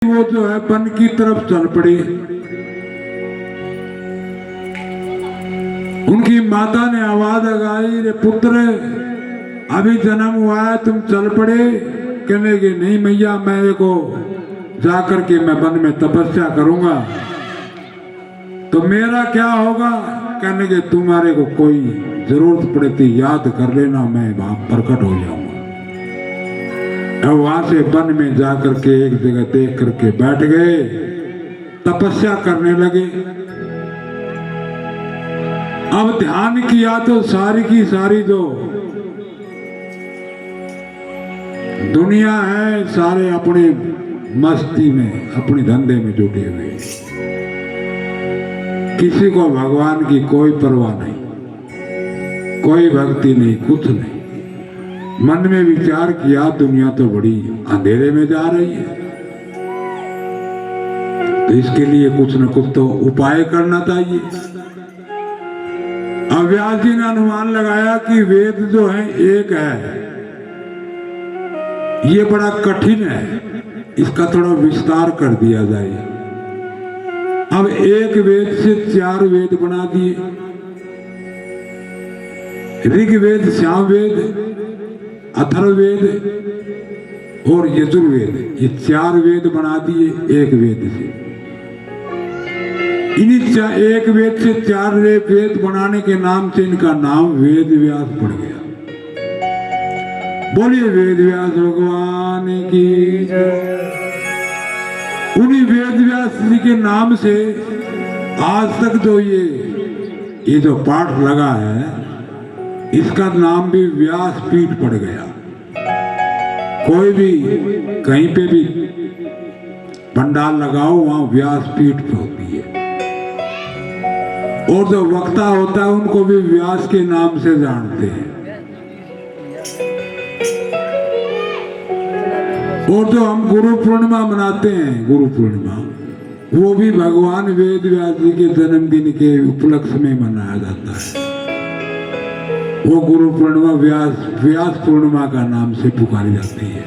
वो जो है वन की तरफ चल पड़ी। उनकी माता ने आवाज लगाई, रे पुत्र अभी जन्म हुआ है, तुम चल पड़े। कहने के नहीं मैया, मैं को जाकर के मैं वन में तपस्या करूंगा तो मेरा क्या होगा। कहने के तुम्हारे को कोई जरूरत पड़े तो याद कर लेना, मैं वहां प्रकट हो जाऊंगा। अब वहां से वन में जाकर के एक जगह देख करके बैठ गए, तपस्या करने लगे। अब ध्यान किया तो सारी की सारी जो दुनिया है सारे अपनी मस्ती में, अपने धंधे में जुटे हुए, किसी को भगवान की कोई परवाह नहीं, कोई भक्ति नहीं, कुछ नहीं। मन में विचार किया दुनिया तो बड़ी अंधेरे में जा रही है, तो इसके लिए कुछ न कुछ तो उपाय करना चाहिए। अब व्यास जी ने अनुमान लगाया कि वेद जो है एक है, ये बड़ा कठिन है, इसका थोड़ा विस्तार कर दिया जाए। अब एक वेद से 4 वेद बना दिए, ऋग्वेद, सामवेद, अथर्ववेद और यजुर्वेद, ये 4 वेद बना दिए एक वेद से। इन्हीं एक वेद से 4 वेद बनाने के नाम से इनका नाम वेद व्यास पड़ गया। बोलिए वेद व्यास भगवान की जय। उन्हीं वेद व्यास जी के नाम से आज तक जो ये जो पाठ लगा है, इसका नाम भी व्यास पीठ पड़ गया। कोई भी कहीं पे भी पंडाल लगाओ, वहां व्यास पीठ होती है। और जो वक्ता होता है उनको भी व्यास के नाम से जानते हैं। और जो हम गुरु पूर्णिमा मनाते हैं, गुरु पूर्णिमा, वो भी भगवान वेद व्यास जी के जन्मदिन के उपलक्ष्य में मनाया जाता है। वो गुरु पूर्णिमा व्यास पूर्णिमा का नाम से पुकारी जाती है।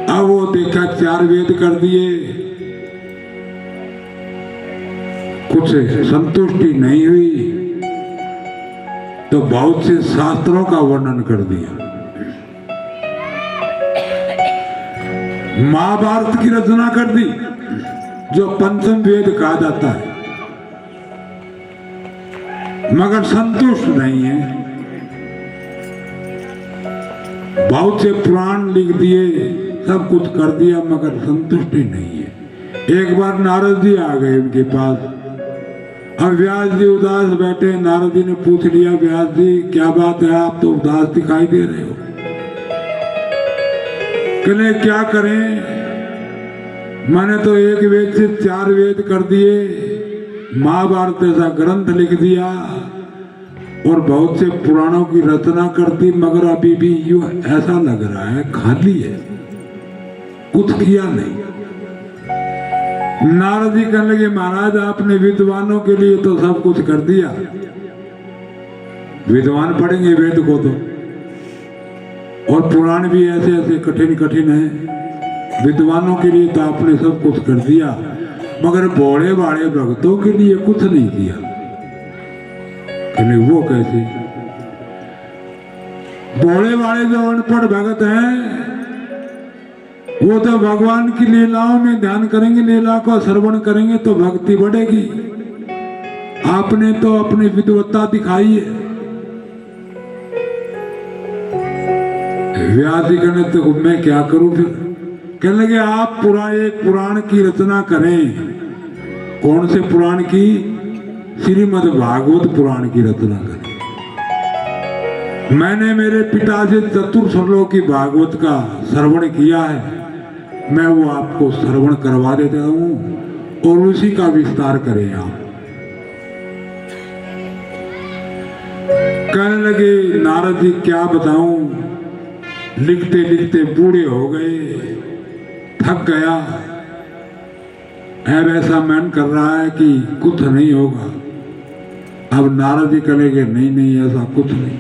अब वो देखा 4 वेद कर दिए, कुछ संतुष्टि नहीं हुई तो बहुत से शास्त्रों का वर्णन कर दिया। महाभारत की रचना कर दी, जो पंचम वेद कहा जाता है, मगर संतुष्ट नहीं है। बहुत से पुराण लिख दिए, सब कुछ कर दिया, मगर संतुष्टि नहीं है। एक बार नारद जी आ गए उनके पास। अब व्यास जी उदास बैठे, नारद जी ने पूछ लिया, व्यास जी क्या बात है, आप तो उदास दिखाई दे रहे हो। कहने क्या करें, मैंने तो एक वेद से 4 वेद कर दिए, महाभारत ऐसा ग्रंथ लिख दिया और बहुत से पुराणों की रचना कर दी, मगर अभी भी यूं ऐसा लग रहा है खाली है, कुछ किया नहीं। नारद जी कहने लगे, महाराज आपने विद्वानों के लिए तो सब कुछ कर दिया, विद्वान पढ़ेंगे वेद को तो, और पुराण भी ऐसे ऐसे कठिन कठिन है, विद्वानों के लिए तो आपने सब कुछ कर दिया, मगर भोले भाले भक्तों के लिए कुछ नहीं किया। कहने वो कैसे? भोले भाले जो अनपढ़ भगत हैं, वो तो भगवान की लीलाओं में ध्यान करेंगे, लीला को श्रवण करेंगे तो भक्ति बढ़ेगी। आपने तो अपनी विद्वत्ता दिखाई है। व्यास जी कहने तो मैं क्या करूं फिर? कहने लगे आप एक पुराण की रचना करें। कौन से पुराण की? श्रीमद् भागवत पुराण की रचना करें। मैंने मेरे पिता से चतुर श्लोक की भागवत का श्रवण किया है, मैं वो आपको श्रवण करवा देता हूं और उसी का विस्तार करें आप। कहने लगे नारद जी क्या बताऊं, लिखते लिखते बूढ़े हो गए, थक गया, अब ऐसा मन कर रहा है कि कुछ नहीं होगा। अब नारद जी कहेंगे नहीं नहीं ऐसा कुछ नहीं,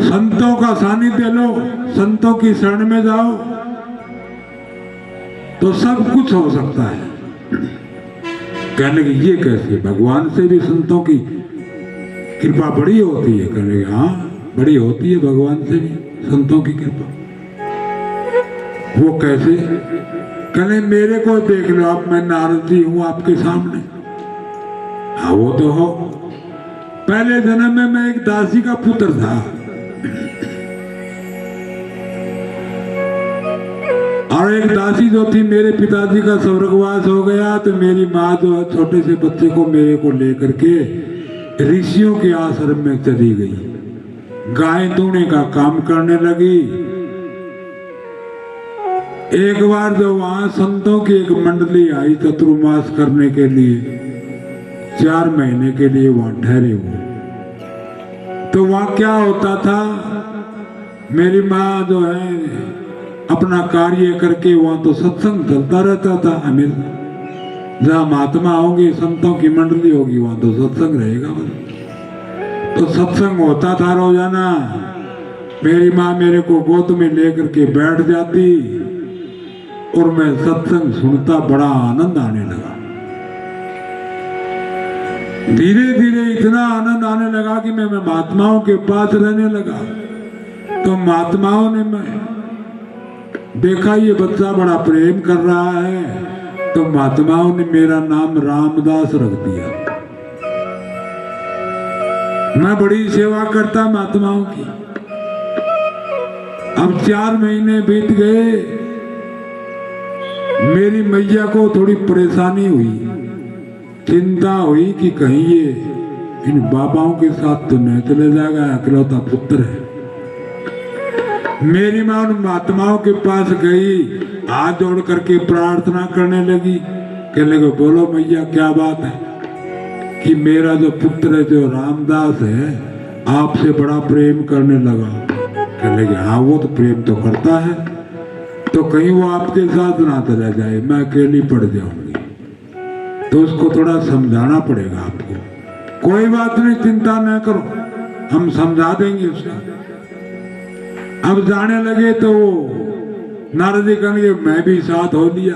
संतों का सानिध्य लो, संतों की शरण में जाओ, तो सब कुछ हो सकता है। कहने की ये कैसे, भगवान से भी संतों की कृपा बड़ी होती है। कहने की हाँ बड़ी होती है, भगवान से भी संतों की कृपा। वो कैसे? कहने मेरे को देख लो आप, मैं नारद जी हूं आपके सामने। हाँ वो तो हो। पहले जन्म में मैं एक दासी का पुत्र था, और एक दासी जो थी, मेरे पिताजी का स्वर्गवास हो गया तो मेरी माँ जो है छोटे से बच्चे को मेरे को लेकर के ऋषियों के आश्रम में चली गई। गाय दूने का काम करने लगी। एक बार जो वहां संतों की एक मंडली आई चतुर्मास करने के लिए, 4 महीने के लिए वहां ठहरे हुए, तो वहां क्या होता था, मेरी माँ जो है अपना कार्य करके वहां तो सत्संग चलता रहता था हमेशा। जहाँ महात्मा होंगे, संतों की मंडली होगी, वहां तो सत्संग रहेगा। तो सत्संग होता था रोजाना। मेरी माँ मेरे को गोद में लेकर के बैठ जाती और मैं सत्संग सुनता, बड़ा आनंद आने लगा। धीरे धीरे इतना आनंद आने लगा कि मैं महात्माओं के पास रहने लगा। तो महात्माओं ने मैं देखा ये बच्चा बड़ा प्रेम कर रहा है, तो महात्माओं ने मेरा नाम रामदास रख दिया। मैं बड़ी सेवा करता महात्माओं की। अब 4 महीने बीत गए, मेरी मैया को थोड़ी परेशानी हुई, चिंता हुई कि कहीं ये इन बाबाओं के साथ तो नहीं चले जाएगा, अकेलौता पुत्र है। मेरी माँ उन महात्माओं के पास गई, हाथ जोड़ करके प्रार्थना करने लगी। कहने लगे बोलो मैया क्या बात है, कि मेरा जो पुत्र है जो रामदास है आपसे बड़ा प्रेम करने लगा। कहने लगे हाँ वो तो प्रेम तो करता है, तो कहीं वो आपके साथ ना चला जाए, मैं अकेली पड़ जाऊंगी, तो उसको थोड़ा समझाना पड़ेगा आपको। कोई बात नहीं, चिंता न करो, हम समझा देंगे उसको। अब जाने लगे तो नारद जी कहने मैं भी साथ हो लिया।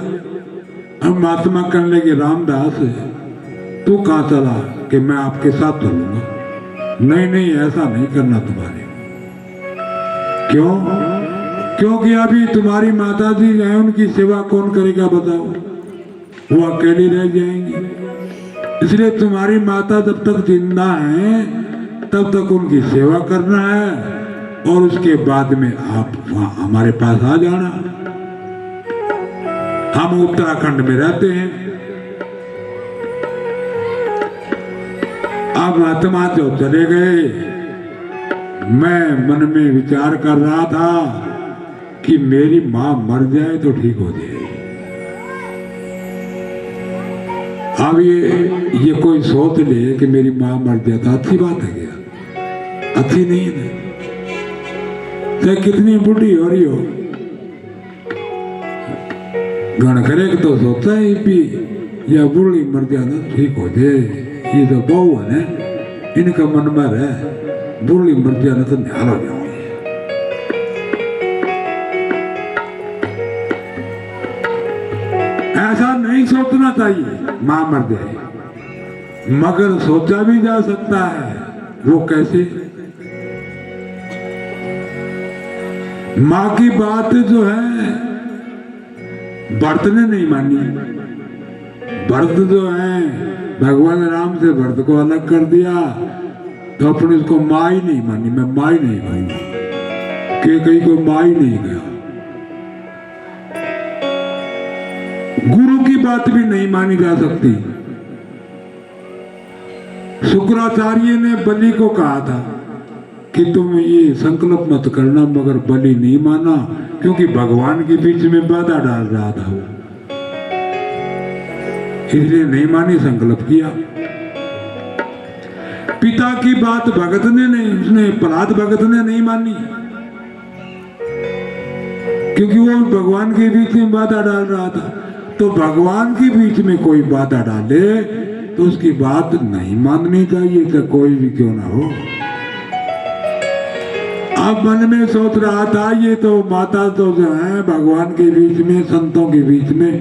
अब महात्मा कहने लगे रामदास तू कहाँ चला, कि मैं आपके साथ चलूंगा। नहीं नहीं ऐसा नहीं करना तुम्हारे। क्यों? क्योंकि अभी तुम्हारी माता जी हैं, उनकी सेवा कौन करेगा बताओ, वो अकेली रह जाएंगी। इसलिए तुम्हारी माता जब तक जिंदा है तब तक उनकी सेवा करना है, और उसके बाद में आप हमारे पास आ जाना। हम उत्तराखंड में रहते हैं। अब महात्मा जो चले गए, मैं मन में विचार कर रहा था कि मेरी माँ मर जाए तो ठीक हो जाए। अब ये कोई सोच ले कि मेरी माँ मर जाए तो अच्छी बात है क्या? अच्छी नहीं है। चाहे कितनी बुढ़ी हो रही हो, गण करे तो सोचता है भी या बुढ़ी मर जाना ठीक हो जाए। ये तो बहू है ना, इनका मन में है बुढ़ी मर जाना तो न्याल हो जाऊंगी। ऐसा नहीं सोचना चाहिए मां मर जाए, मगर सोचा भी जा सकता है। वो कैसे? माँ की बात जो है भरत ने नहीं मानी। भरत जो है भगवान राम से भरत को अलग कर दिया, तो अपने उसको माँ ही नहीं मानी। मैं माँ ही नहीं मानूंगा, कि कहीं को माँ ही नहीं गया। गुरु की बात भी नहीं मानी जा सकती। शुक्राचार्य ने बलि को कहा था कि तुम ये संकल्प मत करना, मगर बलि नहीं माना, क्योंकि भगवान के बीच में बाधा डाल रहा था वो, इसलिए नहीं मानी, संकल्प किया। पिता की बात भगत ने नहीं, उसने प्रहलाद भगत ने नहीं मानी, क्योंकि वो भगवान के बीच में बाधा डाल रहा था। तो भगवान के बीच में कोई बाधा डाले तो उसकी बात नहीं माननी चाहिए, चाहे कोई भी क्यों ना हो। अब मन में सोच रहा था ये तो माता तो जो है भगवान के बीच में, संतों के बीच में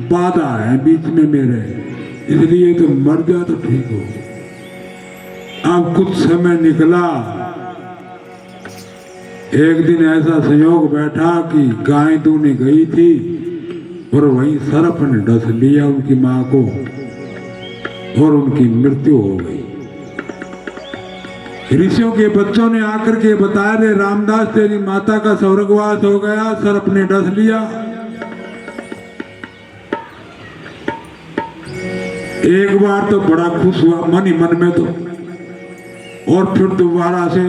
बाधा है, बीच में मेरे, इसलिए तो मर जा तो ठीक हो। अब कुछ समय निकला, एक दिन ऐसा संयोग बैठा कि गाय दूने गई थी और वहीं सर्प ने डस लिया उनकी माँ को और उनकी मृत्यु हो गई। ऋषियों के बच्चों ने आकर के बताया, रे रामदास तेरी माता का स्वर्गवास हो गया, सर्प ने डस लिया। एक बार तो बड़ा खुश हुआ मन ही मन में तो, और फिर दोबारा से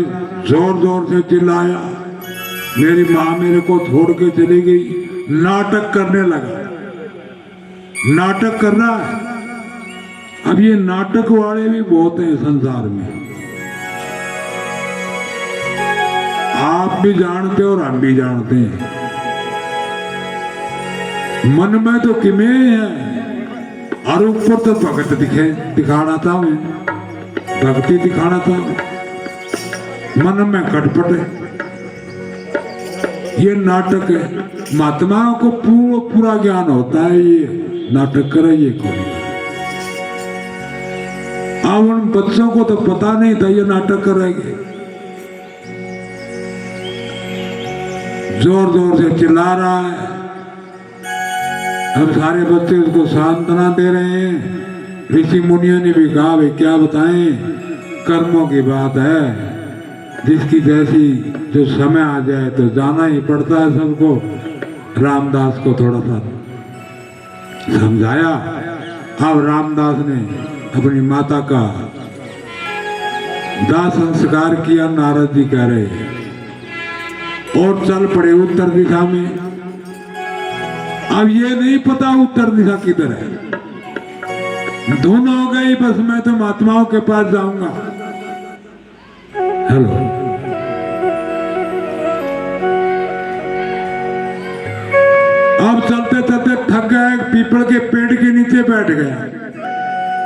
जोर जोर से चिल्लाया, मेरी माँ मेरे को छोड़ के चली गई। नाटक करने लगा, नाटक कर रहा है। अब ये नाटक वाले भी बहुत हैं संसार में, आप भी जानते और हम भी जानते हैं। मन में तो किमे है और ऊपर तो भगत दिखाना था, मैं भक्ति दिखाना था, मन में खटपट है। ये नाटक है। महात्माओं को पूरा ज्ञान होता है, ये नाटक करे ये कोई। अब उन बच्चों को तो पता नहीं था ये नाटक करेंगे। जोर जोर से चिल्ला रहा है। अब सारे बच्चे उसको सांत्वना दे रहे हैं। ऋषि मुनियों ने भी कहा, भाई क्या बताएं, कर्मों की बात है, जिसकी जैसी जो समय आ जाए तो जाना ही पड़ता है सबको। रामदास को थोड़ा सा समझाया। अब रामदास ने अपनी माता का दाह संस्कार किया, नारद जी कह रहे, और चल पड़े उत्तर दिशा में। अब ये नहीं पता उत्तर दिशा किधर है, धुन हो गई, बस मैं तो महात्माओं के पास जाऊंगा। हेलो, अब चलते चलते थक गए, पीपल के पेड़ के नीचे बैठ गया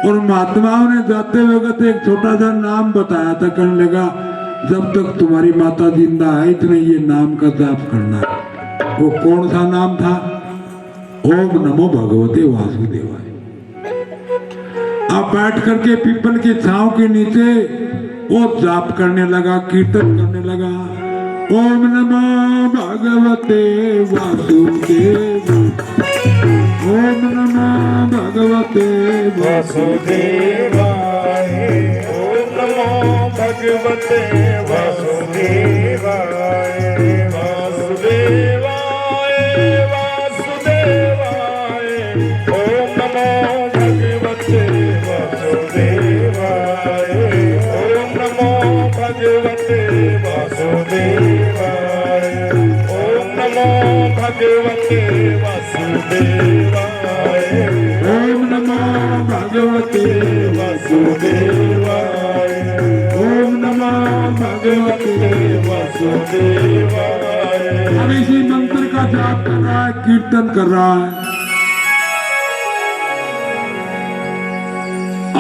और महात्माओं ने जाते वक्त एक छोटा सा नाम बताया था। कहने लगा, जब तक तुम्हारी माता जिंदा है इतने ये नाम का जाप करना है। वो कौन सा नाम था? ओम नमो भगवते वासुदेवाय। अब बैठ करके पीपल की छांव के नीचे वो जाप करने लगा, कीर्तन करने लगा। ओम नमो भगवते वासुदेव, ओम नमो भगवते वासुदेवाय, ओम नमो भगवते वासुदेवाय, वासुदेवाय वासुदेवाय, ओम नमो भगवते वासुदेवाय, ओम नमो भगवते वासुदेवाय, ओम नमो भगवते वासुदेवाय, ओम नमो भगवते वासुदेवाय, ओम नमो भगवते वासुदेवाय। अब इसी मंत्र का जाप कर रहा है, कीर्तन कर रहा है।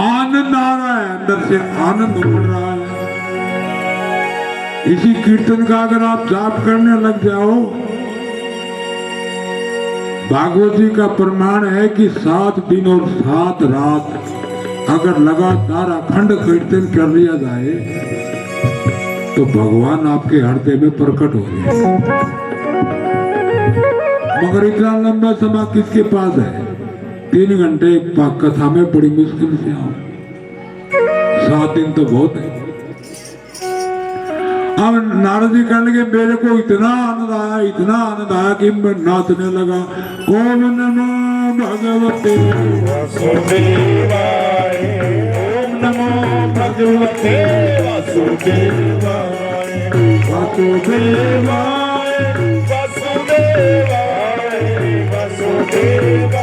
आनंद आ रहा है, अंदर से आनंद उमड़ रहा है। इसी कीर्तन का अगर आप जाप करने लग जाओ, भागवत जी का प्रमाण है कि 7 दिन और 7 रात अगर लगातार अखंड कीर्तन कर लिया जाए तो भगवान आपके हृदय में प्रकट हो जाए। मगर इतना लंबा समय किसके पास है? 3 घंटे कथा में बड़ी मुश्किल से आओ, 7 दिन तो बहुत है। अब नारद जी कहने लगे, मेरे को इतना आनंद आया, इतना आनंद आया कि मैं नाचने लगा। ओम नमो भगवते वासुदेवाय, ओम नमो भगवते वासुदेवाय, वासुदेवाय वासुदेवाय, वासुदेवाय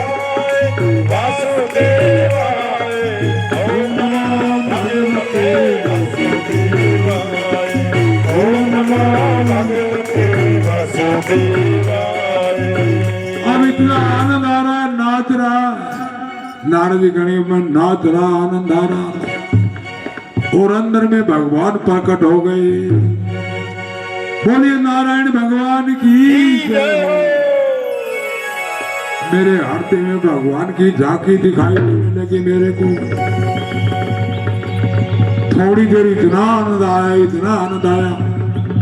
वासुदेवाय, ओम नमो भगवते वासुदेवाय, ओम नमो भगवते वासुदेवाय। अब इतना आनंद आ रहा है, नाच रहा। नारद जी कहने, मैं नाच रहा, आनंद आ रहा और अंदर में भगवान प्रकट हो गए। बोलिए नारायण भगवान की जय। मेरे हृदय में भगवान की झांकी दिखाई देने लगी मेरे को। थोड़ी देर इतना आनंद आया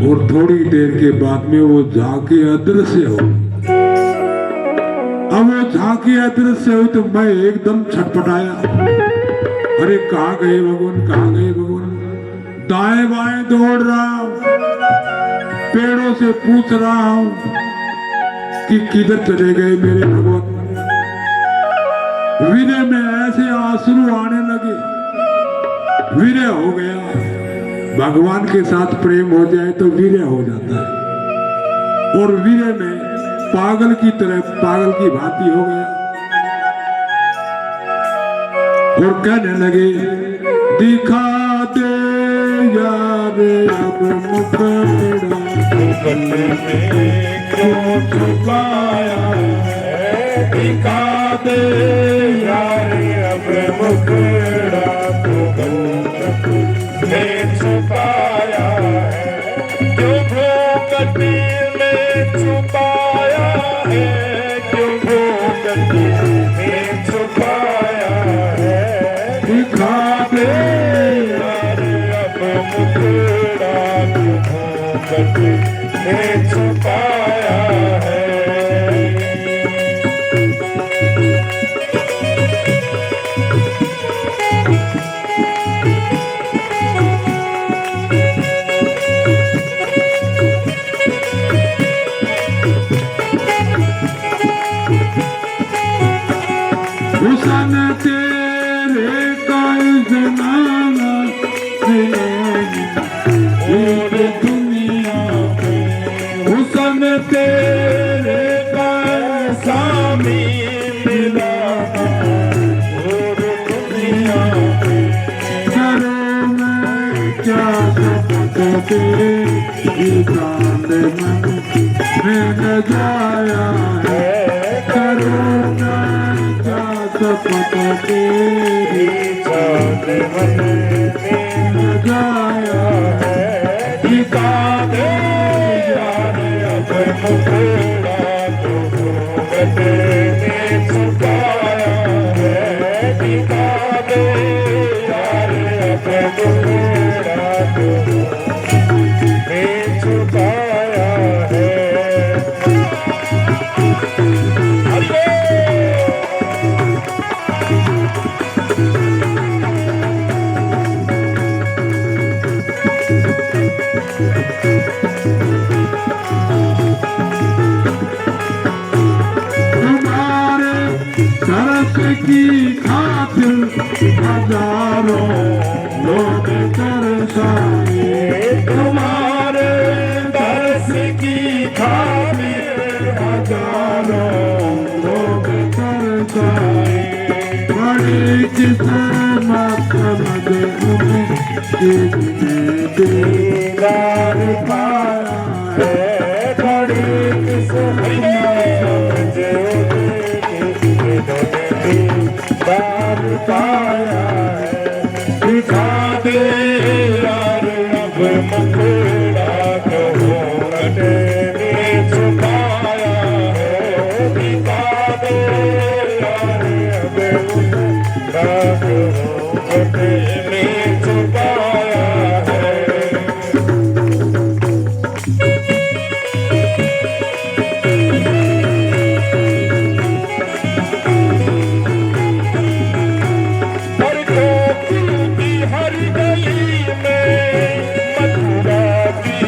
और थोड़ी देर के बाद में वो झांकी अदृश्य हो। अब वो झांकी अदृश्य हुई तो मैं एकदम छटपटाया। अरे कहाँ गए भगवान, कहाँ गए भगवान। दाएं बाएं दौड़ रहा हूं, पेड़ों से पूछ रहा हूं कि किधर चले गए मेरे भगवान। विरह में ऐसे आंसू आने लगे, विरह हो गया। भगवान के साथ प्रेम हो जाए तो विरह हो जाता है, और विरह में पागल की तरह, पागल की भांति हो गया और कहने लगे दिखा दे यार अब मुखड़ा, गले में क्यों छुपाया है, दिखा दे यार अब मुखड़ा, तो गले में छुपाया है, जो घूंघट में छुपाया है, जो घूंघट में छुपाया है, दिखा दे यार अब मुखड़ा, तो घूंघट में छुपाया है। हुसन तेरे का जमाना और दुनिया पे, हुसन तेरे का सामी मिला और दुनिया पे, करो मैं क्या सकते जान मन में न जाया है, करो मैं क्या सकते जान मन में न जाया है, दिखा दे यार अब मुखड़ा, तो घूंघट में छुपाया है, दिखा दे यार अब मुखड़ा, तो घूंघट में छुपाया है। तुम्हारे सरस की खातिर हजारों लोग तरसाए, तुम्हारे दर्श की खातिर हजारों लोग तरसाए, बड़ी किस्मत मुझे उन्हें जिसने दीदार पाया है, बड़ी किस्मत मुझे दीदार पाया है, दिखा दे यार अब मुखड़ा, तो घूंघट में छुपाया है, दिखा दे यार अब मुखड़ा, तो घूंघट में छुपाया है। हर गोकुल की हर गली में, मथुरा की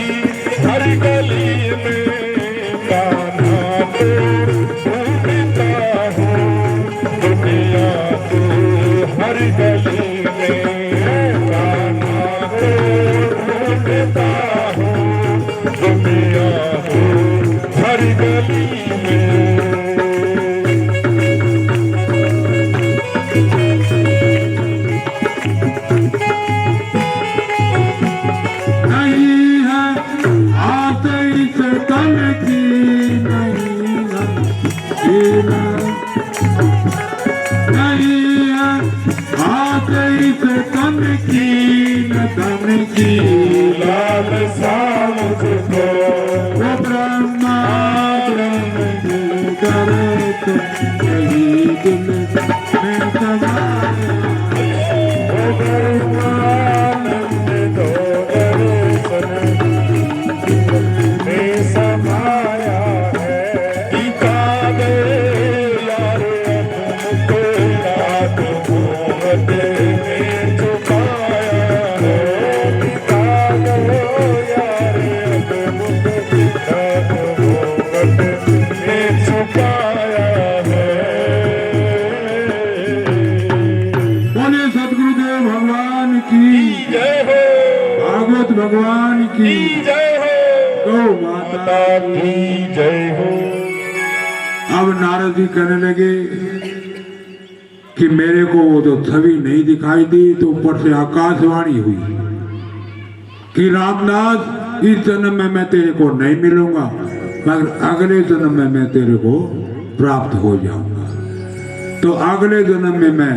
हर गली में, कान्हा को ढूंढता हूँ, दुनिया को हर गली में, कान्हा को ढूंढता हूँ, दुनिया को हर गली में। नहीं है आते इस तन की, नहीं है जीना, नहीं है आते इस तन की, न तन की लाल सा मुझको दिल में समाया आनंद दो दर्शन में समाया है दिखा दे यार तुमको रात घूमट में छुपाया है दिखा दो यार तुमको रात घूमट में छुपाया है। बोले सदगुरुदेव भगवान की जय हो भागवत भगवान की जय हो गौ माता की जय हो। अब नारद जी कहने लगे कि मेरे को वो तो छवि नहीं दिखाई दी, तो ऊपर से आकाशवाणी हुई कि रामदास इस जन्म में मैं तेरे को नहीं मिलूंगा, मगर अगले जन्म में मैं तेरे को प्राप्त हो जाऊंगा। तो अगले जन्म में मैं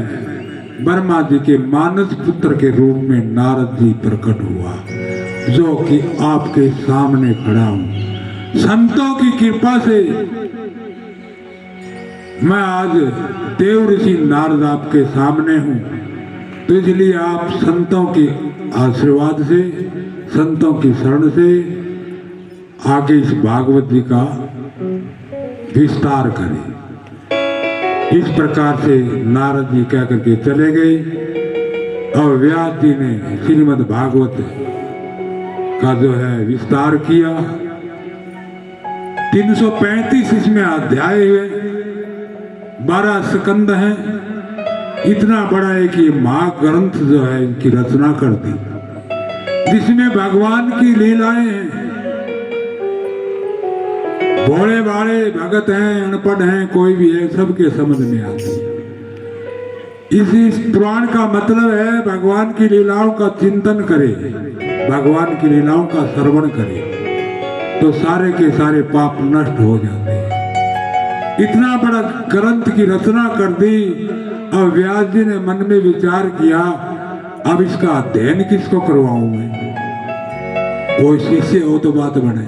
ब्रह्मा जी के मानस पुत्र के रूप में नारद जी प्रकट हुआ, जो कि आपके सामने खड़ा हूं। संतों की कृपा से मैं आज देव ऋषि नारद आपके सामने हूं, तो इसलिए आप संतों के आशीर्वाद से, संतों की शरण से आगे इस भागवत जी का विस्तार करें। इस प्रकार से नारद जी कह करके चले गए और व्यास जी ने श्रीमद् भागवत का जो है विस्तार किया। 335 इसमें अध्याय हुए, 12 स्कंद हैं। इतना बड़ा एक ये महाग्रंथ जो है इनकी रचना कर दी, जिसमें भगवान की लीलाएं हैं। भोले भाले भगत हैं, अनपढ़ हैं, कोई भी है, सबके समझ में आती है। इस पुराण का मतलब है भगवान की लीलाओं का चिंतन करे, भगवान की लीलाओं का श्रवण करे, तो सारे के सारे पाप नष्ट हो जाते हैं। इतना बड़ा ग्रंथ की रचना कर दी और व्यास जी ने मन में विचार किया, अब इसका अध्ययन किसको करवाऊं मैं? कोई शिष्य हो तो बात बने।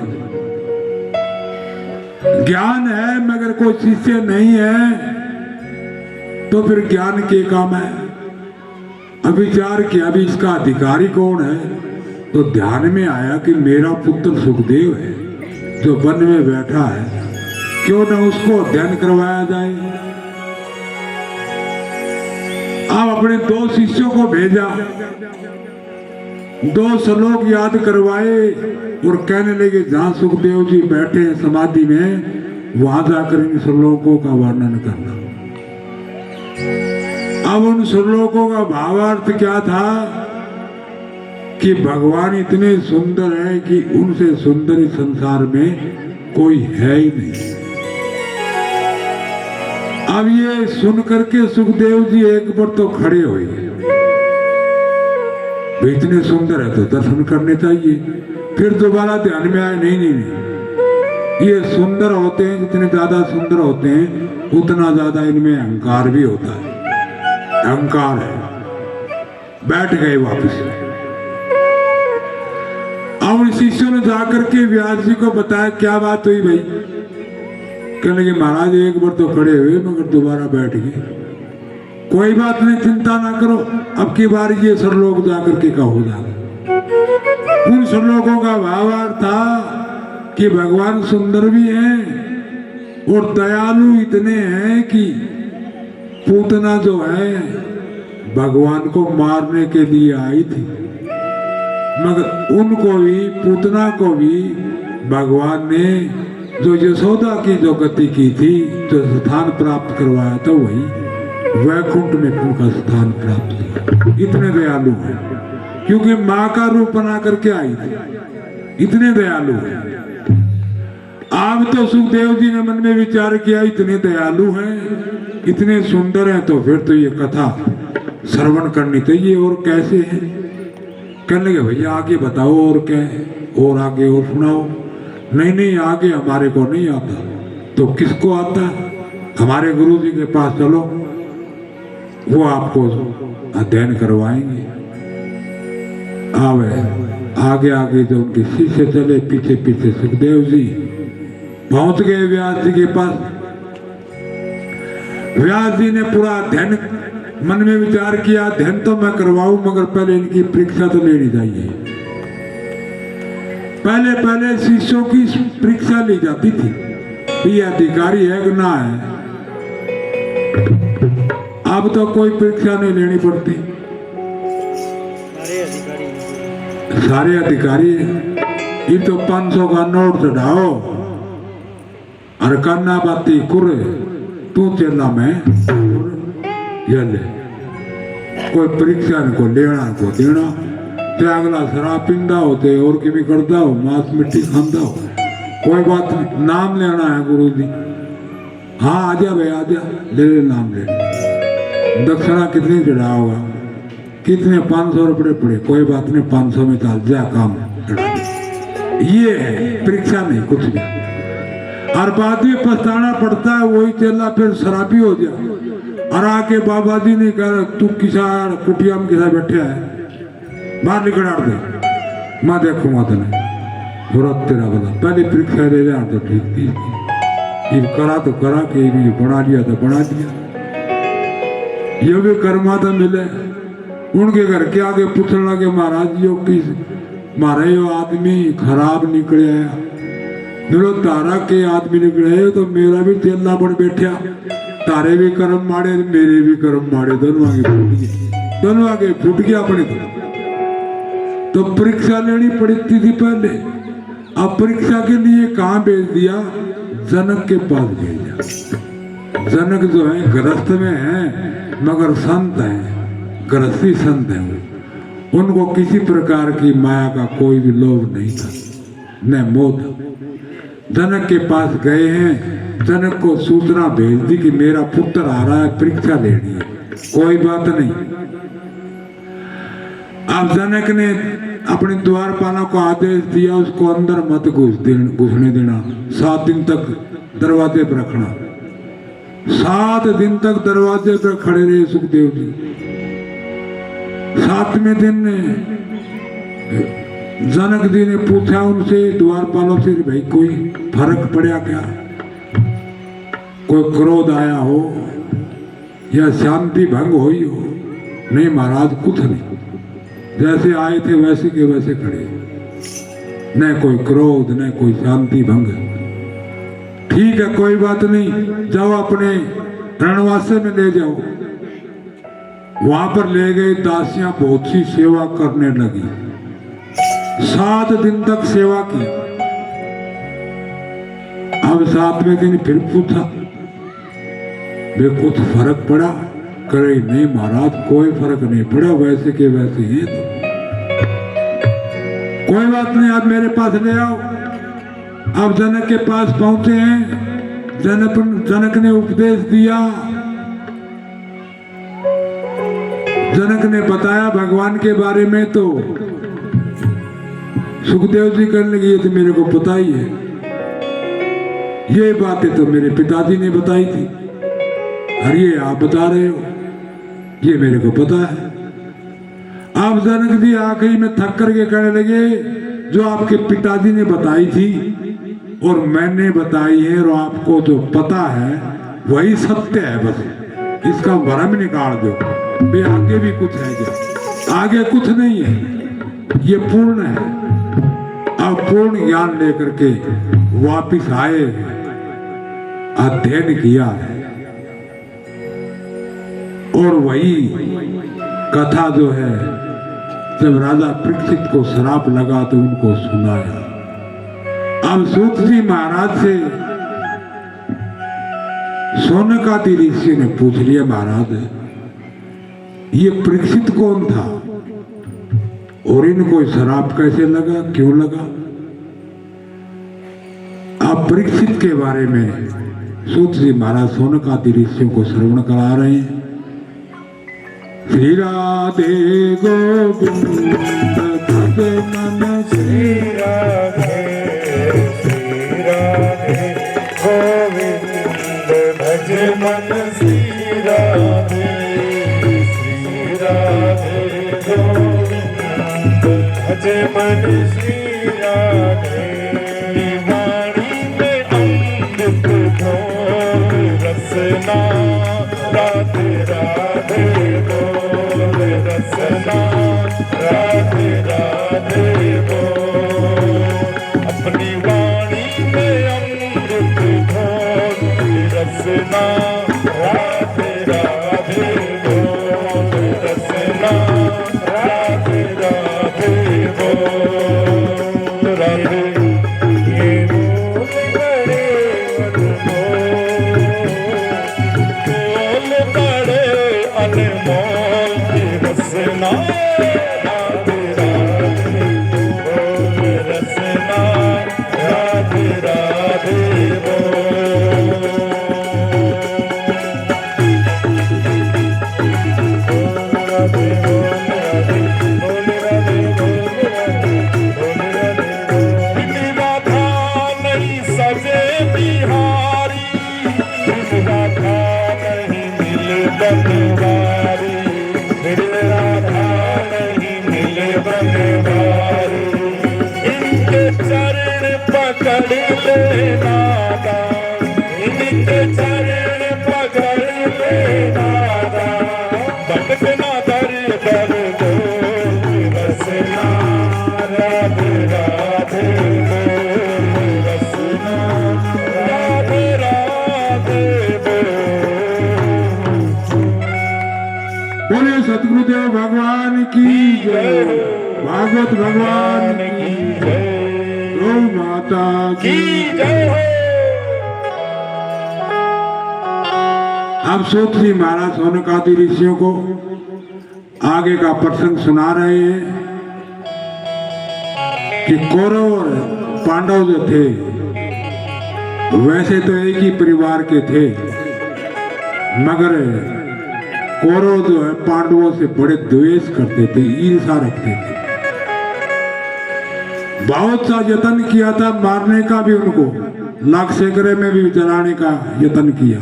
ज्ञान है मगर कोई शिष्य नहीं है तो फिर ज्ञान के काम है। अब विचार किया अभी इसका अधिकारी कौन है, तो ध्यान में आया कि मेरा पुत्र सुखदेव है जो वन में बैठा है, क्यों न उसको अध्ययन करवाया जाए। आप अपने 2 शिष्यों को भेजा, 2 श्लोक याद करवाए और कहने लगे जहां सुखदेव जी बैठे हैं समाधि में, वहां जाकर इन श्लोकों का वर्णन करना। अब उन श्लोकों का भावार्थ क्या था कि भगवान इतने सुंदर है कि उनसे सुंदर इस संसार में कोई है ही नहीं। अब ये सुन करके सुखदेव जी एक बार तो खड़े हुए, इतने सुंदर है तो दर्शन करने चाहिए। फिर दोबारा ध्यान में आया नहीं नहीं नहीं, ये सुंदर होते हैं, जितने ज्यादा सुंदर होते हैं उतना ज्यादा इनमें अहंकार भी होता है, अहंकार है। बैठ गए वापस। अब शिष्यों ने जाकर के व्यास जी को बताया क्या बात हुई भाई। कहने लगे महाराज एक बार तो खड़े हुए मगर दोबारा बैठ गए। कोई बात नहीं, चिंता ना करो, अब की बार ये श्लोक जाकर के कहो जाकर। उन श्लोकों का भावार्थ था कि भगवान सुंदर भी हैं और दयालु इतने हैं कि पूतना जो है भगवान को मारने के लिए आई थी, मगर उनको भी, पूतना को भी भगवान ने जो यशोदा की जो गति की थी, जो स्थान प्राप्त करवाया था, वही वैकुंठ में उनका स्थान प्राप्त किया। इतने दयालु हैं, क्योंकि माँ का रूप बना करके आई थी, इतने दयालु हैं। अब तो सुखदेव जी ने मन में विचार किया इतने दयालु हैं, इतने सुंदर हैं, तो फिर तो ये कथा श्रवण करनी चाहिए। और कैसे है? कहने लगे भैया आगे बताओ और क्या है, और आगे और सुनाओ। नहीं नहीं, आगे हमारे को नहीं आता। तो किसको आता? हमारे गुरु जी के पास चलो, वो आपको अध्ययन करवाएंगे। आवे आगे आगे जो उनके शिष्य चले, पीछे पीछे सुखदेव जी पहुंच गए व्यास जी के पास। व्यास जी ने पूरा ध्यान मन में विचार किया, ध्यान तो मैं करवाऊं मगर पहले इनकी परीक्षा तो लेनी चाहिए। पहले पहले शिष्यों की परीक्षा ली जाती थी, ये अधिकारी है कि ना है। अब तो कोई परीक्षा नहीं लेनी पड़ती, सारे अधिकारी हैं। ये तो 500 का नोट चढ़ाओ और करना बाती कुर तू चला मैं ये ले, कोई परीक्षा को लेना को देना। ते अगला शराब पींदा हो ते और की भी करता हो, मांस मिट्टी खांदा हो, कोई बात नहीं, नाम लेना है गुरु जी। हाँ आजा भाई आजा, ले ले नाम ले। दक्षिणा कितनी चढ़ा होगा, कितने 500 रुपये पड़े, कोई बात नहीं 500 में चल जा काम चढ़ा। ये है परीक्षा, नहीं कुछ नहीं। और बाद में पछताना पड़ता है, वही चला फिर शराबी हो जा और आके बाबा जी ने कहा तू किसा कुटिया में किसा बैठे है, बाहर निकल दे, मैं देखूंगा तेने जरूरत तेरा बता। पहले परीक्षा ले जा तो ठीक थी, ये करा तो करा के भी बना लिया तो बना दिया। ये भी कर्मा तो मिले। उनके घर के आगे पूछने लगे महाराज यो किस मारे यो आदमी खराब निकले, मेरे तारा के आदमी निकले तो मेरा भी चेला बन बैठा, तारे भी कर्म मारे मेरे भी कर्म मारे, दोनों आगे फूट गए, दोनों आगे फूट गया अपने तो परीक्षा लेनी पड़ती थी पहले। अब परीक्षा के लिए कहाँ भेज दिया, जनक के पास भेजा। जनक जो है गृहस्थ में है मगर संत है, गृहस्थी संत है, उनको किसी प्रकार की माया का कोई भी लोभ नहीं था न मोह था। जनक के पास गए हैं, जनक को सूचना भेज दी कि मेरा पुत्र आ रहा है, परीक्षा लेनी है, कोई बात नहीं। अब जनक ने अपने द्वारपालों को आदेश दिया उसको अंदर मत घुसने देना, 7 दिन तक दरवाजे पर रखना। 7 दिन तक दरवाजे पर खड़े रहे सुखदेव जी। 7वें दिन जनक जी ने पूछा उनसे द्वारपालों से, भाई कोई फर्क पड़ा क्या, कोई क्रोध आया हो या शांति भंग हुई हो? नहीं महाराज कुछ नहीं, जैसे आए थे वैसे के वैसे खड़े, न कोई क्रोध न कोई शांति भंग। ठीक है कोई बात नहीं, जाओ अपने रणवासे में ले जाओ। वहां पर ले गए, दासियां बहुत सी सेवा करने लगी, 7 दिन तक सेवा की। अब 7वें दिन फिर पूछा वे कुछ फर्क पड़ा? करे नहीं महाराज कोई फर्क नहीं पड़ा, वैसे के वैसे ही तो कोई बात नहीं, आप मेरे पास ले आओ। अब जनक के पास पहुंचे हैं, जनक ने उपदेश दिया, जनक ने बताया भगवान के बारे में। तो सुखदेव जी कहने लगे ये तो मेरे को पता ही है, ये बातें तो मेरे पिताजी ने बताई थी और ये आप बता रहे हो, ये मेरे को पता है। आप जनक जी आखिरी में थक करके कहने लगे जो आपके पिताजी ने बताई थी और मैंने बताई है और आपको जो पता है वही सत्य है, बस इसका भ्रम निकाल दो। बे आगे भी कुछ है क्या? आगे कुछ नहीं है, ये पूर्ण है। अब पूर्ण ज्ञान लेकर के वापिस आए, अध्ययन किया है और वही कथा जो है जब राजा परीक्षित को श्राप लगा तो उनको सुनाया। अब सूत जी महाराज से सोनकादि ऋषि ने पूछ लिया महाराज ये परीक्षित कौन था और इनको श्राप कैसे लगा, क्यों लगा? आप परीक्षित के बारे में सूत जी महाराज सोनकादि ऋषियों को श्रवण करा रहे हैं। श्री राधे गोविंद भज मन, श्री राधे गोविंद भज मन, श्री राधे गोविंद भज मन, श्री राधे वाणी में अमृत घोर रसना, राधे राधे बोल रसना राधे राधे बोल अपनी वाणी में अमृत घोल रसना राधे राधे बोल रसना राधे राधे बोल राधे ये बोल बड़े अनमोल की रसना राधे राधे बोल रसना राधे राधे सजे बिहारी राधा नहीं मिले बनवारी राधा नहीं मिले बनवारी इनके चरण पकड़ ले नादा इनके चरण पकड़ ले नादा भटकना दर दर दो रसना राधे राधे रसना राधे राधे बोले सतगुरुदेव भगवान की जय, भागवत भगवान की जय, गौ माता की जय हो। अब सूत्री महाराज सोनकादि ऋषियों को आगे का प्रसंग सुना रहे हैं कि कौरव और पांडव जो थे वैसे तो एक ही परिवार के थे, मगर कौरव जो है पांडवों से बड़े द्वेष करते थे, ईर्षा रखते थे। बहुत सा यत्न किया था मारने का भी उनको, लाख सेकरे में भी जलाने का यत्न किया।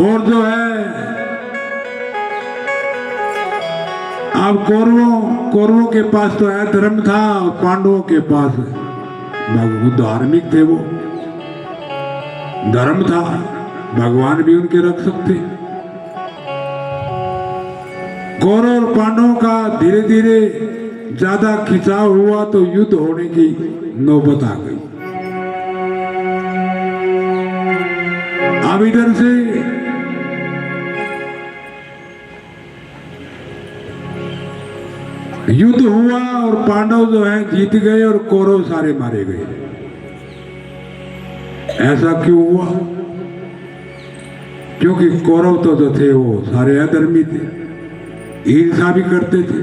और जो है अब कौरवों के पास तो है धर्म था, और पांडवों के पास वो धार्मिक थे, वो धर्म था, भगवान भी उनके रख सकते। कौरव और पांडवों का धीरे धीरे ज्यादा खिंचाव हुआ तो युद्ध होने की नौबत आ गई। अब इधर से युद्ध हुआ और पांडव जो है जीत गए और कौरव सारे मारे गए। ऐसा क्यों हुआ? क्योंकि कौरव तो जो थे वो सारे अधर्मी थे, ईर्षा भी करते थे,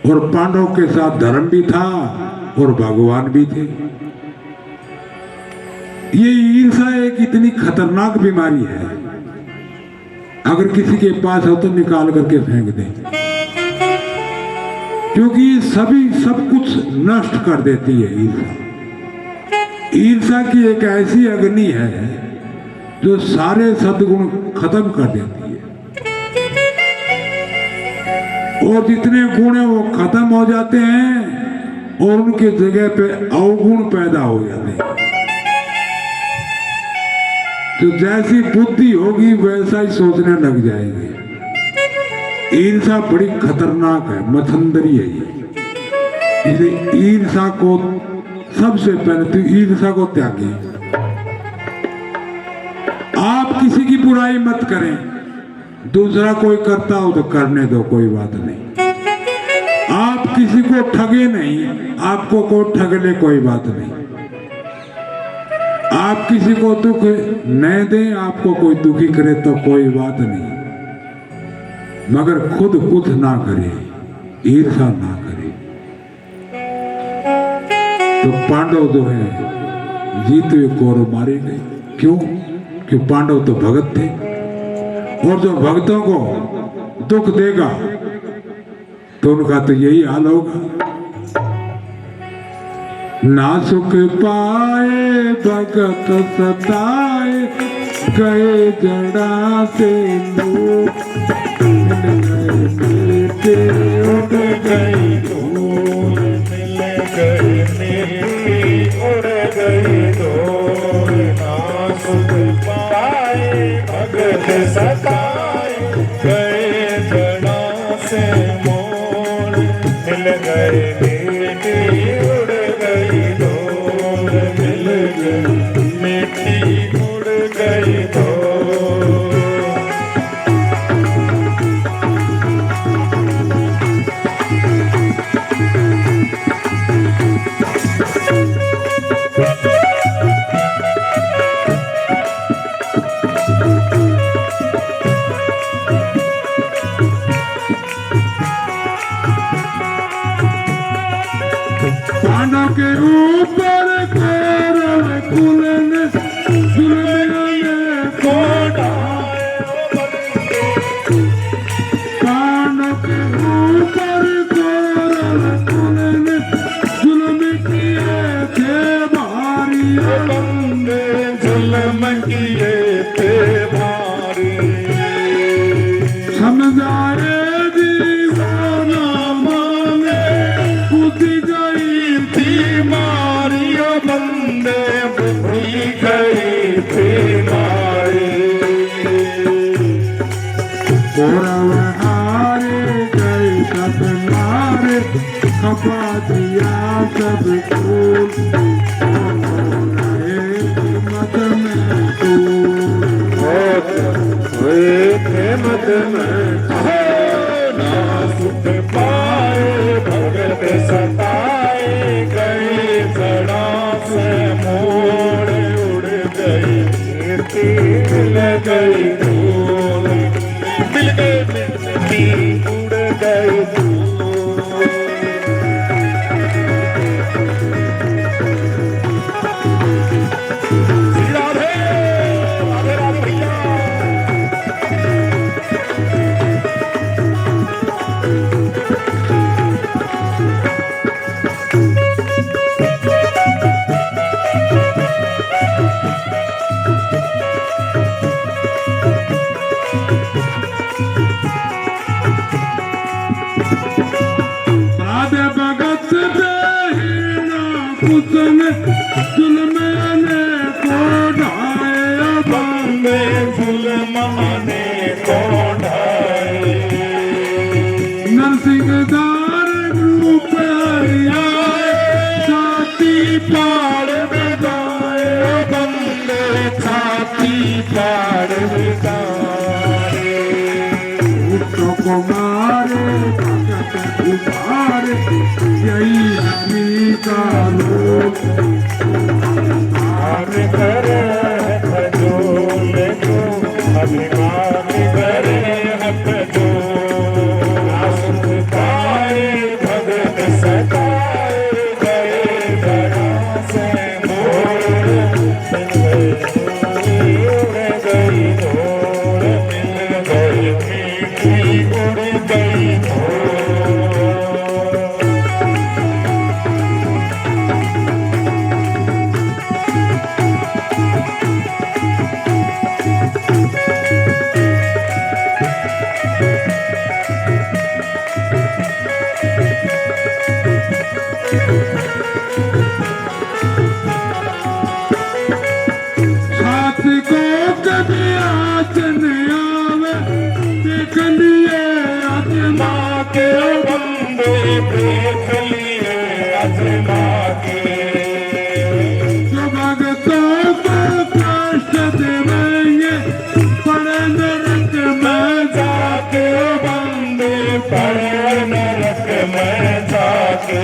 और पांडव के साथ धर्म भी था और भगवान भी थे। ये ईर्षा एक इतनी खतरनाक बीमारी है, अगर किसी के पास हो तो निकाल करके फेंक दें, क्योंकि सब कुछ नष्ट कर देती है ईर्षा। ईर्षा की एक ऐसी अग्नि है जो सारे सद्गुण खत्म कर देती है, और जितने गुण है वो खत्म हो जाते हैं और उनके जगह पे अवगुण पैदा हो जाते हैं। तो जैसी बुद्धि होगी वैसा ही सोचने लग जाएंगे। ईर्षा बड़ी खतरनाक है, मथंदरी है ये। इसलिए ईर्षा को सबसे पहले तो ईर्षा को त्यागिए। आप किसी की बुराई मत करें, दूसरा कोई करता हो तो करने दो, कोई बात नहीं। आप किसी को ठगे नहीं, आपको कोई ठग ले, कोई बात नहीं। आप किसी को दुख न दें, आपको कोई दुखी करे तो कोई बात नहीं, मगर खुद कुछ ना करे, ईर्षा ना करे। तो पांडव जो है जीते हुए कौरव मारे गए। क्यों? कि पांडव तो भगत थे, और जो भक्तों को दुख देगा तो उनका तो यही हाल होगा। ना सुख पाए भगत सताए, गए जड़ा से लोग, मिलते उड़ गई धूल, मिल गए उड़ गई धूल, ना सुख भगत सताए गए जड़ा से मोड़ मिल गए बेटी उड़ गई डोर मिल गई मिट्टी उड़ गई डोर पांडव के ऊपर कौरव कुल ने जुल्म ने पांडव के ऊपर कौरव कुल ने जुल्म किए थे भारी बंदे जुल्म किए थे भारी समझाए दीवाना माने कूद गई थी मारियो बंदे बुद्धि गई थी मारी कौरव हारे गए सब मारे खपा दिया सब फूल मत में तू मत में ना सुख पाए भगत सताए गए जड़ा से मोड़ उड़ गई मिल गई धूल मिल गई मिट्टी उड़ गई धूल राधे राधे राधे भैया साधे भगत देना कुसने जुल्म ने को ढाया बंदे जुल्माने को ढाए नरसिंहदार रूप आए छाती पाड़ बिगाए बंदे छाती पाड़ बिगाए उसको को मारे भगत उतारे यही हमी का लोग मान करे खजोल को अभिमान करे हक जो सुख पाए भगत सताए गए जड़ा से मोड़ मिल गई उड़ गई डोर मिल गई मीठी उड़ गई डोर हाथ को कभी आच न आवे देख लिए आत्मा के बंदे देख लिए अजमा के जो भगतों को कष्ट देवेंगे पड़े नरक में जाके बंदे पड़े नरक में जाके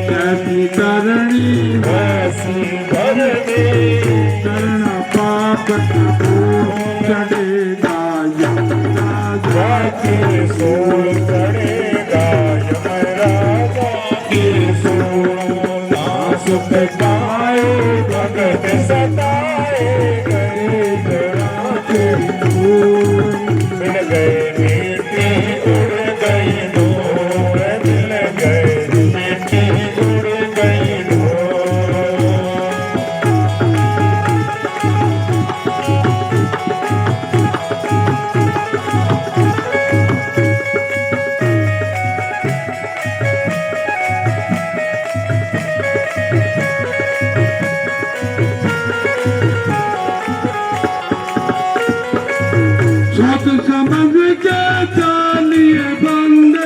कैसी करनी वैसी भरनी करण पाप चढ़ेगा यमराज जाके सोल चढ़ेगा यमराजा की सोल ना सुख पाए भगत सताए गए जड़ा के मिल गए मिट्टी उड़ गई डोर मिल गए मिट्टी उड़ गई डोर सोच समझ के चालिए बंदे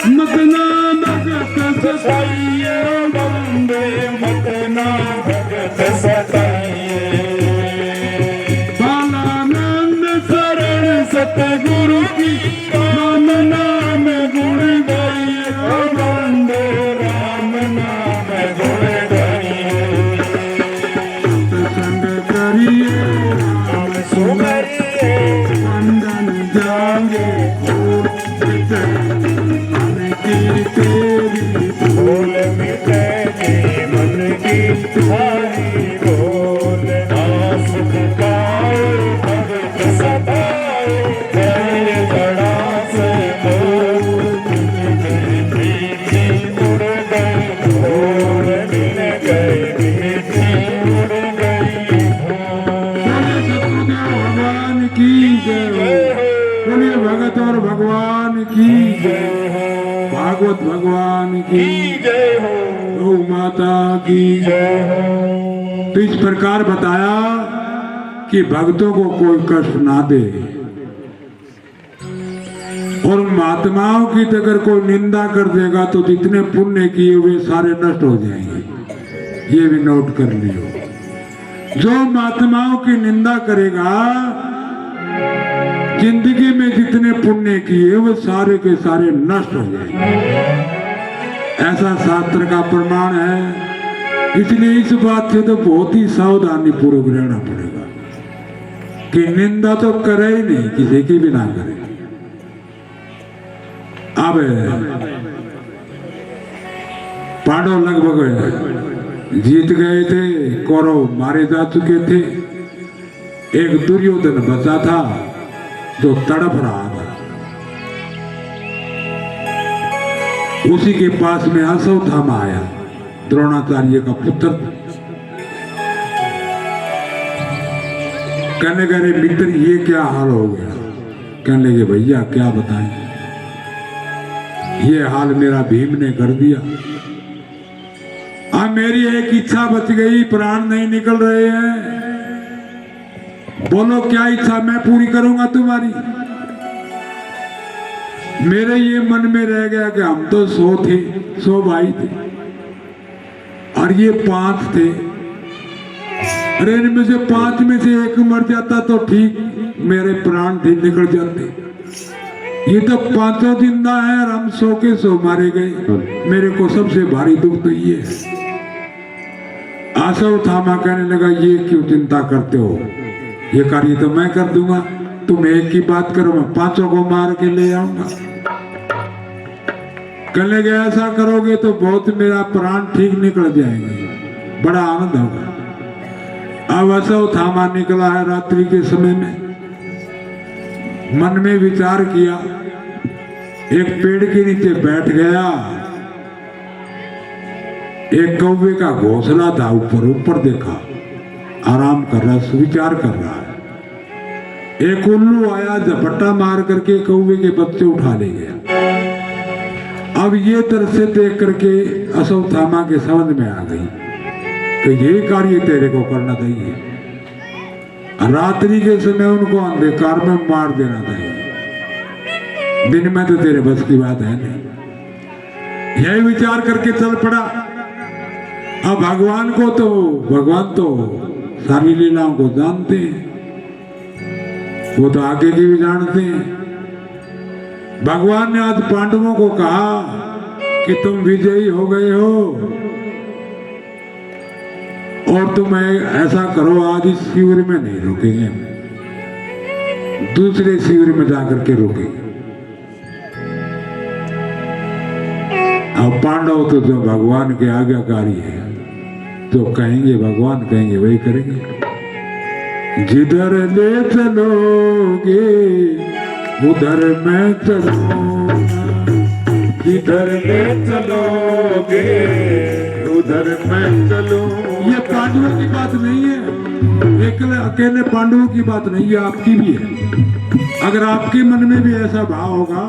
मत ना भगत सताइए बंदे मत ना भगत सताइए बालानंद शरण सतगुरु की राम नाम गुण गाइए बंदे राम नाम गुण गाइए संग करिए हम सुमरिए वंदन जागे मन की तेरी बोल मिटे मन की सारी बोल ना सुख पाए भगत सताए तेरे बड़ा से उड़ गई भोर मिल गई मीठी उड़ गई बोले सतगुरुदेव भगवान की जय बोलिए भगत और भगवान की जय भागवत भगवान की जय हो गौ माता की जय हो तो इस प्रकार बताया कि भक्तों को कोई कष्ट ना दे और महात्माओं की तो अगर कोई निंदा कर देगा तो जितने पुण्य किए हुए सारे नष्ट हो जाएंगे। ये भी नोट कर लियो, जो महात्माओं की निंदा करेगा जिंदगी में जितने पुण्य किए वो सारे के सारे नष्ट हो जाएंगे। ऐसा शास्त्र का प्रमाण है। इसलिए इस बात से तो बहुत ही सावधानी पूर्वक रहना पड़ेगा कि निंदा तो करे ही नहीं, किसी की भी ना करे। अब पांडव लगभग जीत गए थे, कौरव मारे जा चुके थे। एक दुर्योधन बचा था जो तड़प रहा था। उसी के पास में अश्वत्थामा आया, द्रोणाचार्य का पुत्र। कहने लगे मित्र ये क्या हाल हो गया? कहने लगे भैया क्या बताएं, ये हाल मेरा भीम ने कर दिया। अब मेरी एक इच्छा बच गई, प्राण नहीं निकल रहे हैं। बोलो क्या इच्छा, मैं पूरी करूंगा तुम्हारी। मेरे ये मन में रह गया कि हम तो 100 थे, 100 भाई थे और ये 5 थे। अरे इनमें से 5 में से एक मर जाता तो ठीक, मेरे प्राण भी निकल जाते। ये तो 5 जिंदा है और हम 100 के 100 मारे गए। मेरे को सबसे भारी दुख तो ये है। अश्वत्थामा कहने लगा ये क्यों चिंता करते हो, ये कार्य तो मैं कर दूंगा। तुम एक की बात करो, मैं 5 को मार के ले आऊंगा। कहने लगे ऐसा करोगे तो बहुत मेरा प्राण ठीक निकल जाएंगे, बड़ा आनंद होगा। अब अश्वत्थामा निकला है रात्रि के समय में, मन में विचार किया, एक पेड़ के नीचे बैठ गया। एक कौवे का घोंसला था, ऊपर देखा, आराम कर रहा, विचार कर रहा है। एक उल्लू आया, झपट्टा मार करके कौवे के बच्चे उठा ले गया। अब ये तरह से देख करके अश्वत्थामा के समझ में आ गई कि ये कार्य तेरे को करना चाहिए। रात्रि के समय उनको अंधकार में मार देना चाहिए, दिन में तो तेरे बस की बात है नहीं। यही विचार करके चल पड़ा। अब भगवान तो सारी लीलाओं को जानते हैं, वो तो आगे की भी जानते हैं। भगवान ने आज पांडवों को कहा कि तुम विजयी हो गए हो और तुम ऐसा करो, आज इस शिविर में नहीं रुकेंगे, दूसरे शिविर में जाकर के रुकेंगे। अब पांडव तो जो भगवान के आज्ञाकारी है, तो कहेंगे भगवान कहेंगे वही करेंगे। जिधर ले चलोगे उधर मैं चलूंगा, जिधर ले चलोगे उधर मैं चलूं। ये पांडवों की बात नहीं है, अकेले पांडवों की बात नहीं है, आपकी भी है। अगर आपके मन में भी ऐसा भाव होगा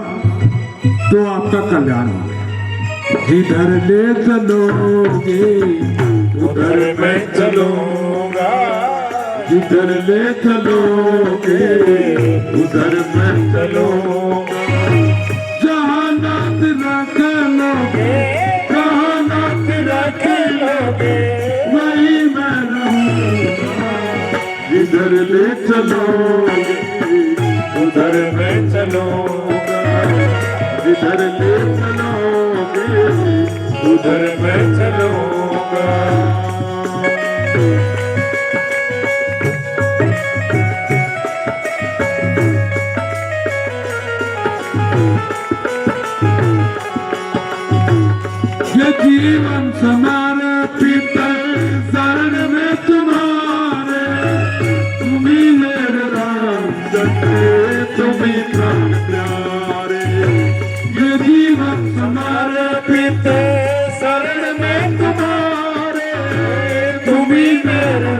तो आपका कल्याण होगा। जिधर ले चलोगे उधर मैं चलूंगा, जिधर ले चलोगे उधर मैं चलूंगा। जहाँ नाथ रख लोगे, जहाँ नाथ रख लोगे वही मैं रहूंगा। जिधर ले चलोगे उधर मैं चलूंगा। जिधर ले चलोगे उधर मैं चलूंगा। ये जीवन समर्पित शरण में तुम्हारे, तुम्ही मेरे राम सत्य तुम्ही प्राण प्यारे। ये जीवन समर्पित पिते शरण में तुम्हारे तुम्ही मेरे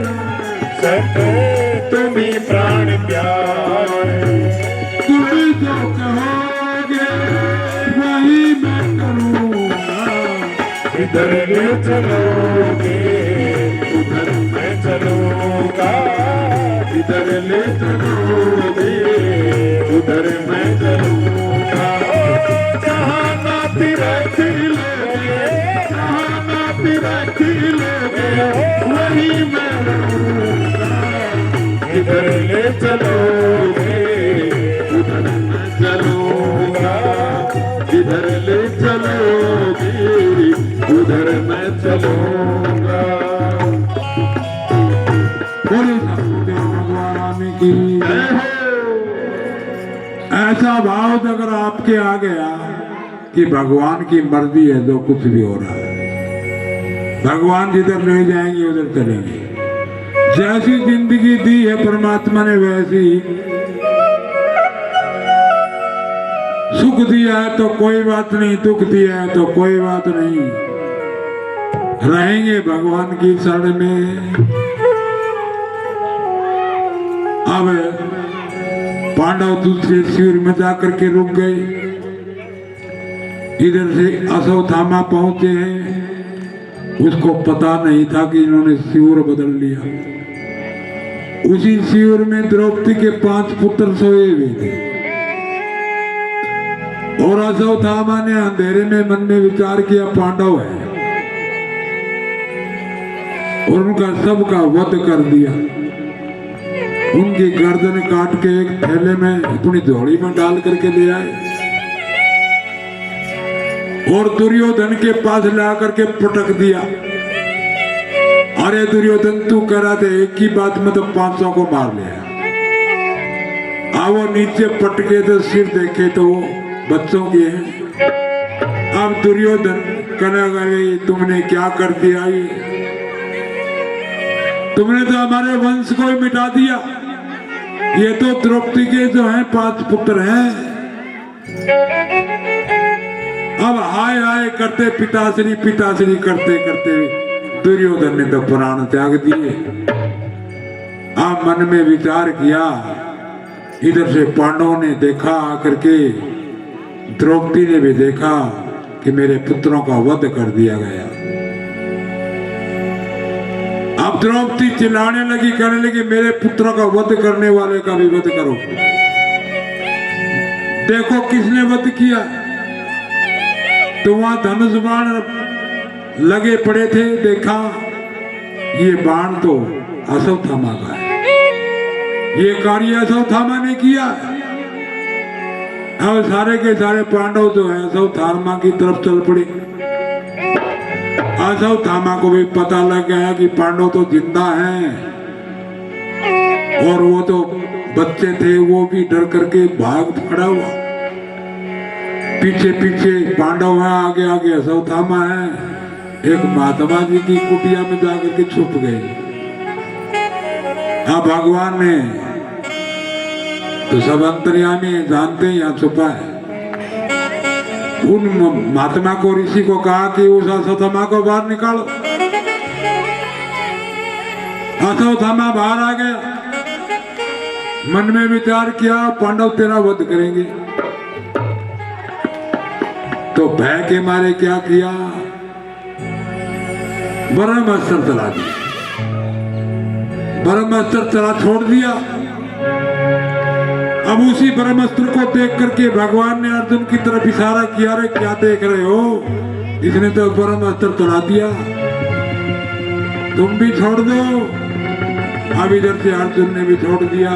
सत्य तुम्ही प्राण प्यारे। तुम जो कहोगे वही मैं करूँगा। इधर ले चलोगे उधर मैं चलूंगा। इधर ले चलोगे उधर मैं चलूंगा। जहाँ नाथ रख लोगे जहाँ नाथ रख लोगे वही मैं रहूंगा। इधर ले चलोगे उधर मैं चलूंगा। इधर ले चलोगे उधर मैं चलूंगा। बोले सतगुरुदेव भगवान की। जय हो। ऐसा भाव अगर आपके आ गया कि भगवान की मर्जी है जो कुछ भी हो रहा है, भगवान जिधर ले जाएंगे उधर चलेंगे। जैसी जिंदगी दी है परमात्मा ने वैसी, सुख दिया है तो कोई बात नहीं, दुख दिया है तो कोई बात नहीं, रहेंगे भगवान की शरण में। अब पांडव दूसरे शिविर में जाकर के रुक गए। इधर से अश्वत्थामा पहुंचे हैं, उसको पता नहीं था कि इन्होंने शिविर बदल लिया। उसी शिविर में द्रौपदी के 5 पुत्र सोए हुए थे और अश्वत्थामा ने अंधेरे में मन में विचार किया पांडव है और उनका सबका वध कर दिया। उनकी गर्दन काट के एक थैले में अपनी झोली में डाल करके ले आए और दुर्योधन के पास ला करके पटक दिया। अरे दुर्योधन तू कह रहा था एक ही बात में तो 500 को मार लिया। वो नीचे पटके तो सिर देखे तो वो बच्चों के हैं। अब दुर्योधन कहने लगे तुमने क्या कर दिया, ये तुमने तो हमारे वंश को ही मिटा दिया। ये तो द्रौपदी के जो हैं 5 पुत्र हैं। अब हाय हाय करते पिताश्री पिताश्री करते करते दुर्योधन ने तो प्राण त्याग दिए। अब मन में विचार किया, इधर से पांडवों ने देखा आकर के, द्रौपदी ने भी देखा कि मेरे पुत्रों का वध कर दिया गया। अब द्रौपदी चिल्लाने लगी, कहने लगी मेरे पुत्रों का वध करने वाले का भी वध करो। देखो किसने वध किया। तो वहां धनुष बाण लगे पड़े थे, देखा ये बाण तो अश्वत्थामा का है, ये कार्य अश्वत्थामा ने किया। अब सारे के सारे पांडव जो है अश्वत्थामा की तरफ चल पड़े। अश्वत्थामा को भी पता लग गया कि पांडव तो जिंदा हैं और वो तो बच्चे थे, वो भी डर करके भाग खड़ा हुआ। पीछे पीछे पांडव है, आगे आगे अश्वत्थामा है। एक महात्मा जी की कुटिया में जाकर के छुप गए। अब भगवान ने तो सब अंतर्यामी जानते हैं यहाँ छुपा है। उन महात्मा को ऋषि को कहा कि उस अश्वत्थामा को बाहर निकालो। अश्वत्थामा बाहर आ गया, मन में विचार किया पांडव तेरा वध करेंगे। तो भय के मारे क्या किया, ब्रह्मास्त्र चला दिया। ब्रह्मास्त्र चला छोड़ दिया। अब उसी ब्रह्मास्त्र को देख करके भगवान ने अर्जुन की तरफ इशारा किया, रे क्या देख रहे हो, इसने तो ब्रह्मास्त्र चला दिया, तुम भी छोड़ दो। अब इधर से अर्जुन ने भी छोड़ दिया।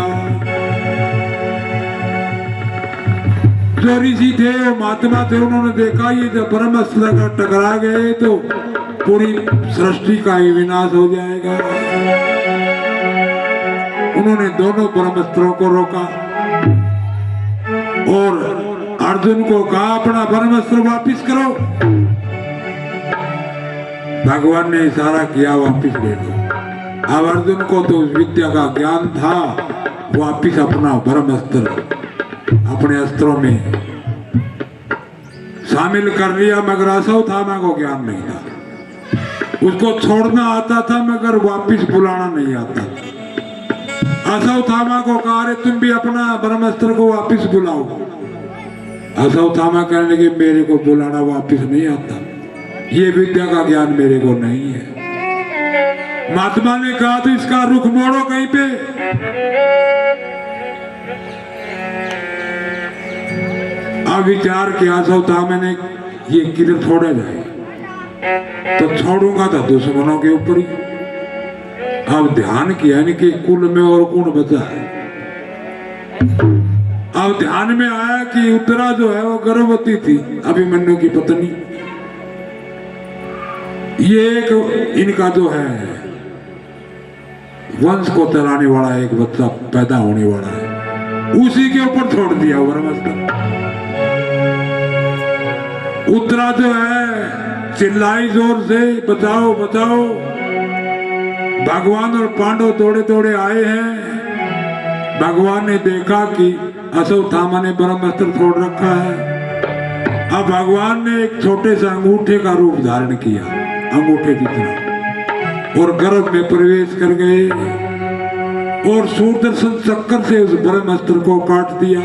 जो ऋषि थे, वो महात्मा थे, उन्होंने देखा ये जब ब्रह्मास्त्र का टकरा गए तो पूरी सृष्टि का ही विनाश हो जाएगा। उन्होंने दोनों ब्रह्मास्त्रों को रोका और अर्जुन को कहा अपना ब्रह्मास्त्र वापिस करो। भगवान ने इशारा किया वापिस ले लो। अब अर्जुन को तो उस विद्या का ज्ञान था, वापिस अपना ब्रह्मास्त्र अपने अस्त्रों में शामिल कर लिया, मगर अश्वत्थामा को ज्ञान नहीं था। उसको छोड़ना आता था मगर वापिस बुलाना नहीं आता। अश्वत्थामा को कहा, रे तुम भी अपना ब्रह्मास्त्र को वापिस बुलाओ। अश्वत्थामा कहने लगे, मेरे को बुलाना वापिस नहीं आता, ये विद्या का ज्ञान मेरे को नहीं है। महात्मा ने कहा, तो इसका रुख मोड़ो कहीं पे। अब विचार किया अश्वत्थामा ने, ये किधर छोड़ा जाए, तो छोड़ूंगा तो दुश्मनों के ऊपर ही। अब ध्यान किया कि कुल में और कौन बचा है। अब ध्यान में आया कि उत्तरा जो है वो गर्भवती थी, अभिमन्यु की पत्नी। ये एक इनका जो है वंश को चलाने वाला एक बच्चा पैदा होने वाला है, उसी के ऊपर छोड़ दिया ब्रह्मास्त्र। उत्तरा जो है चिल्लाई जोर से, बचाओ बचाओ। भगवान और पांडव दौड़े दौड़े आए हैं। भगवान ने देखा कि अश्वत्थामा ने ब्रह्मास्त्र छोड़ रखा है। अब भगवान ने एक छोटे से अंगूठे का रूप धारण किया, अंगूठे जितना, और गर्भ में प्रवेश कर गए और सुदर्शन चक्र से उस ब्रह्मास्त्र को काट दिया।